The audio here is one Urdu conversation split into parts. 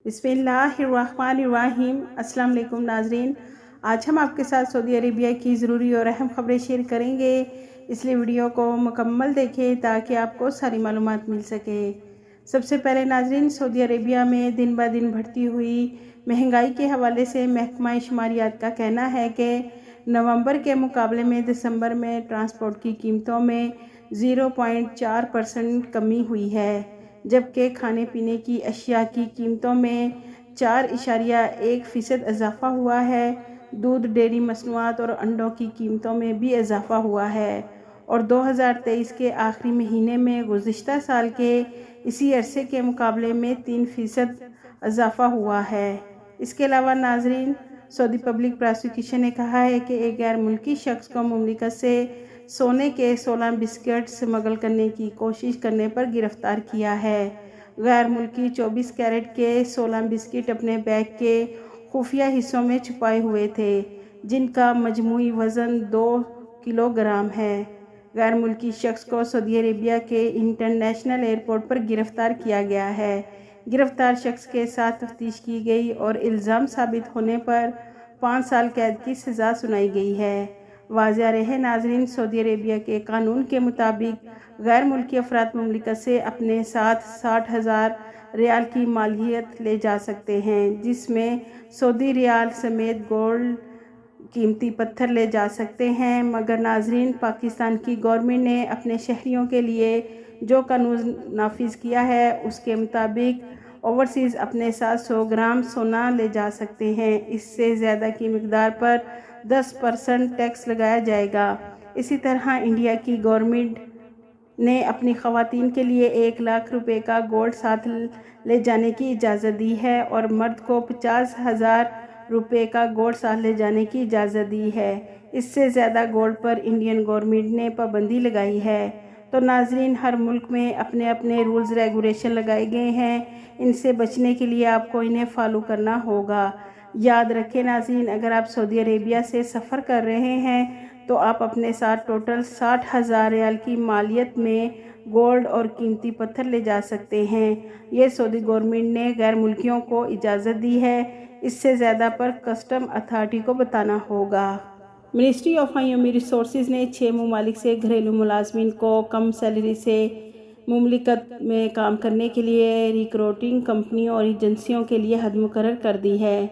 بسم اللہ الرحمن الرحیم۔ السلام علیکم ناظرین، آج ہم آپ کے ساتھ سعودی عربیہ کی ضروری اور اہم خبریں شیئر کریں گے، اس لیے ویڈیو کو مکمل دیکھیں تاکہ آپ کو ساری معلومات مل سکے۔ سب سے پہلے ناظرین، سعودی عربیہ میں دن بہ دن بڑھتی ہوئی مہنگائی کے حوالے سے محکمہ شماریات کا کہنا ہے کہ نومبر کے مقابلے میں دسمبر میں ٹرانسپورٹ کی قیمتوں میں 0.4% کمی ہوئی ہے، جبکہ کھانے پینے کی اشیاء کی قیمتوں میں 4.1% اضافہ ہوا ہے۔ دودھ، ڈیری مصنوعات اور انڈوں کی قیمتوں میں بھی اضافہ ہوا ہے اور 2023 کے آخری مہینے میں گزشتہ سال کے اسی عرصے کے مقابلے میں 3% اضافہ ہوا ہے۔ اس کے علاوہ ناظرین، سعودی پبلک پراسیکیوشن نے کہا ہے کہ ایک غیر ملکی شخص کو مملکت سے سونے کے 16 بسکٹ سمگل کرنے کی کوشش کرنے پر گرفتار کیا ہے۔ غیر ملکی 24 کیرٹ کے 16 بسکٹ اپنے بیگ کے خفیہ حصوں میں چھپائے ہوئے تھے، جن کا مجموعی وزن 2 کلو گرام ہے۔ غیر ملکی شخص کو سعودی عربیہ کے انٹرنیشنل ایئرپورٹ پر گرفتار کیا گیا ہے۔ گرفتار شخص کے ساتھ تفتیش کی گئی اور الزام ثابت ہونے پر 5 سال قید کی سزا سنائی گئی ہے۔ واضح رہے ناظرین، سعودی عربیہ کے قانون کے مطابق غیر ملکی افراد مملکت سے اپنے ساتھ 60,000 ریال کی مالیت لے جا سکتے ہیں، جس میں سعودی ریال سمیت گولڈ قیمتی پتھر لے جا سکتے ہیں، مگر ناظرین، پاکستان کی گورنمنٹ نے اپنے شہریوں کے لیے جو قانون نافذ کیا ہے اس کے مطابق اوورسیز اپنے ساتھ 100 گرام سونا لے جا سکتے ہیں۔ اس سے زیادہ کی مقدار پر 10% ٹیکس لگایا جائے گا۔ اسی طرح انڈیا کی گورنمنٹ نے اپنی خواتین کے لیے 1 لاکھ روپے کا گولڈ ساتھ لے جانے کی اجازت دی ہے اور مرد کو 50,000 روپے کا گولڈ ساتھ لے جانے کی اجازت دی ہے۔ اس سے زیادہ گولڈ پر انڈین گورنمنٹ نے پابندی لگائی ہے۔ تو ناظرین، ہر ملک میں اپنے اپنے رولز ریگولیشن لگائے گئے ہیں، ان سے بچنے کے لیے آپ کو انہیں فالو کرنا ہوگا۔ یاد رکھیں ناظرین، اگر آپ سعودی عربیہ سے سفر کر رہے ہیں تو آپ اپنے ساتھ ٹوٹل 60,000 ریال کی مالیت میں گولڈ اور قیمتی پتھر لے جا سکتے ہیں۔ یہ سعودی گورنمنٹ نے غیر ملکیوں کو اجازت دی ہے، اس سے زیادہ پر کسٹم اتھارٹی کو بتانا ہوگا۔ منسٹری آف ہیومن ریسورسز نے 6 ممالک سے گھریلو ملازمین کو کم سیلری سے مملکت میں کام کرنے کے لیے ریکروٹنگ کمپنیوں اور ایجنسیوں کے لیے حد مقرر کر دی ہے۔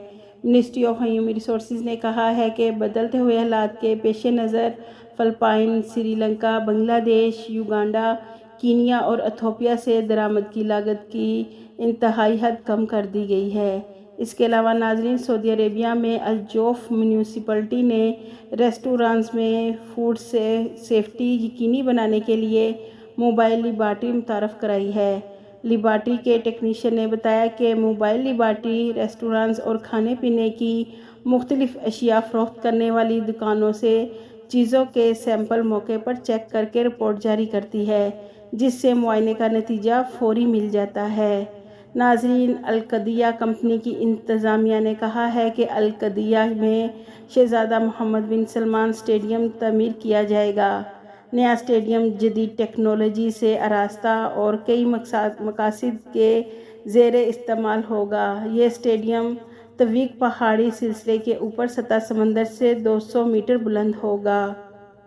منسٹری آف ہیومن ریسورسز نے کہا ہے کہ بدلتے ہوئے حالات کے پیش نظر فلپائن، سری لنکا، بنگلہ دیش، یوگانڈا، کینیا اور ایتھوپیا سے درآمد کی لاگت کی انتہائی حد کم کر دی گئی ہے۔ اس کے علاوہ ناظرین، سعودی عربیہ میں الجوف میونسپلٹی نے ریسٹورانٹس میں فوڈ سیفٹی یقینی بنانے کے لیے موبائل لیبارٹری متعارف کرائی ہے۔ لیبارٹری کے ٹیکنیشین نے بتایا کہ موبائل لیبارٹری ریسٹورانٹس اور کھانے پینے کی مختلف اشیاء فروخت کرنے والی دکانوں سے چیزوں کے سیمپل موقع پر چیک کر کے رپورٹ جاری کرتی ہے، جس سے معائنے کا نتیجہ فوری مل جاتا ہے۔ ناظرین، القدیہ کمپنی کی انتظامیہ نے کہا ہے کہ القدیہ میں شہزادہ محمد بن سلمان اسٹیڈیم تعمیر کیا جائے گا۔ نیا اسٹیڈیم جدید ٹیکنالوجی سے آراستہ اور کئی مقاصد کے زیر استعمال ہوگا۔ یہ اسٹیڈیم طویق پہاڑی سلسلے کے اوپر سطح سمندر سے 200 میٹر بلند ہوگا۔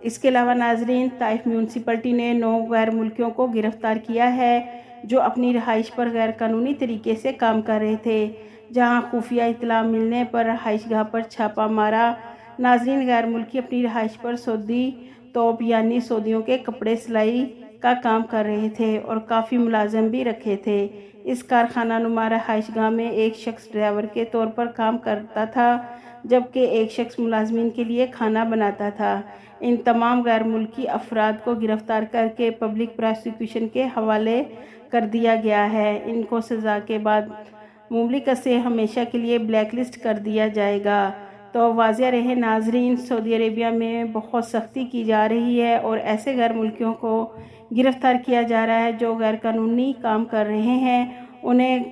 اس کے علاوہ ناظرین، طائف میونسپلٹی نے 9 غیر ملکیوں کو گرفتار کیا ہے جو اپنی رہائش پر غیر قانونی طریقے سے کام کر رہے تھے، جہاں خفیہ اطلاع ملنے پر رہائش گاہ پر چھاپہ مارا۔ ناظرین، غیر ملکی اپنی رہائش پر سعودی توپ یعنی سعودیوں کے کپڑے سلائی کا کام کر رہے تھے اور کافی ملازم بھی رکھے تھے۔ اس کارخانہ نما رہائش گاہ میں ایک شخص ڈرائیور کے طور پر کام کرتا تھا، جبکہ ایک شخص ملازمین کے لیے کھانا بناتا تھا۔ ان تمام غیر ملکی افراد کو گرفتار کر کے پبلک پراسیکیوشن کے حوالے کر دیا گیا ہے۔ ان کو سزا کے بعد مملکت سے ہمیشہ کے لیے بلیک لسٹ کر دیا جائے گا۔ تو واضح رہے ناظرین، سعودی عربیہ میں بہت سختی کی جا رہی ہے اور ایسے غیر ملکیوں کو گرفتار کیا جا رہا ہے جو غیر قانونی کام کر رہے ہیں۔ انہیں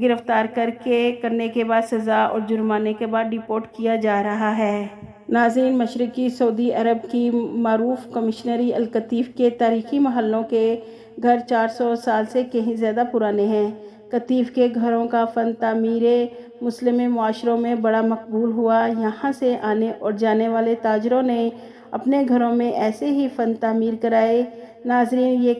گرفتار کرنے کے بعد سزا اور جرمانے کے بعد ڈیپورٹ کیا جا رہا ہے۔ ناظرین، مشرقی سعودی عرب کی معروف کمشنری القطیف کے تاریخی محلوں کے گھر 400 سال سے کہیں زیادہ پرانے ہیں، قطیف کے گھروں کا فن تعمیر مسلم معاشروں میں بڑا مقبول ہوا۔ یہاں سے آنے اور جانے والے تاجروں نے اپنے گھروں میں ایسے ہی فن تعمیر کرائے۔ ناظرین، یہ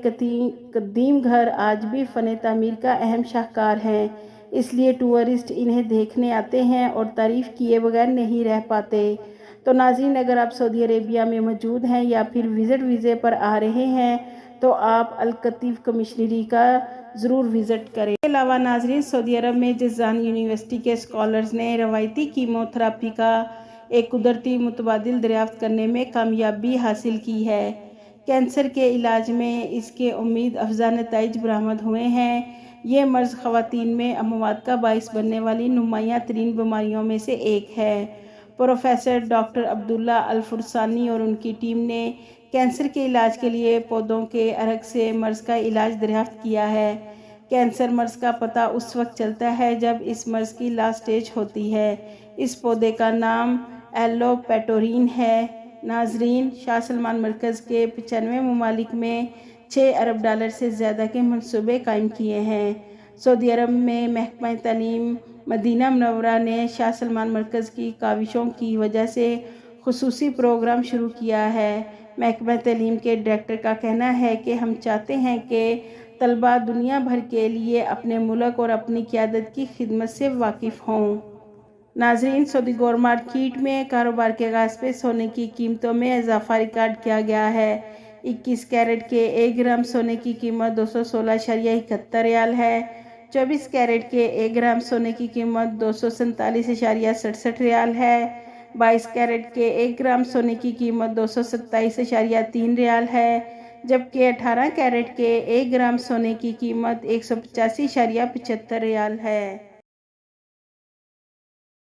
قدیم گھر آج بھی فن تعمیر کا اہم شاہکار ہیں، اس لیے ٹورسٹ انہیں دیکھنے آتے ہیں اور تعریف کیے بغیر نہیں رہ پاتے۔ تو ناظرین، اگر آپ سعودی عربیہ میں موجود ہیں یا پھر وزٹ ویزے پر آ رہے ہیں تو آپ القطیف کمشنری کا ضرور وزٹ کریں۔ اس کے علاوہ ناظرین، سعودی عرب میں جازان یونیورسٹی کے اسکالرز نے روایتی کیمو تھراپی کا ایک قدرتی متبادل دریافت کرنے میں کامیابی حاصل کی ہے۔ کینسر کے علاج میں اس کے امید افزا نتائج برآمد ہوئے ہیں۔ یہ مرض خواتین میں اموات کا باعث بننے والی نمایاں ترین بیماریوں میں سے ایک ہے۔ پروفیسر ڈاکٹر عبداللہ الفرسانی اور ان کی ٹیم نے کینسر کے علاج کے لیے پودوں کے عرق سے مرض کا علاج دریافت کیا ہے۔ کینسر مرض کا پتہ اس وقت چلتا ہے جب اس مرض کی لاسٹ سٹیج ہوتی ہے۔ اس پودے کا نام ایلوپیٹورین ہے۔ ناظرین، شاہ سلمان مرکز کے 95 ممالک میں $6 ارب سے زیادہ کے منصوبے قائم کیے ہیں۔ سعودی عرب میں محکمہ تعلیم مدینہ منورہ نے شاہ سلمان مرکز کی کاوشوں کی وجہ سے خصوصی پروگرام شروع کیا ہے۔ محکمہ تعلیم کے ڈائریکٹر کا کہنا ہے کہ ہم چاہتے ہیں کہ طلباء دنیا بھر کے لیے اپنے ملک اور اپنی قیادت کی خدمت سے واقف ہوں۔ ناظرین، سعودی گولڈ مارکیٹ میں کاروبار کے آغاز پہ سونے کی قیمتوں میں اضافہ ریکارڈ کیا گیا ہے۔ 21 کیرٹ کے 1 گرام سونے کی قیمت 216.71 ریال ہے۔ 24 کیرٹ کے 1 گرام سونے کی قیمت 247.67 ریال ہے۔ 22 کیرٹ کے 1 گرام سونے کی قیمت 227.3 ریال ہے، جبکہ 18 کیرٹ کے 1 گرام سونے کی قیمت 185.75 ریال ہے۔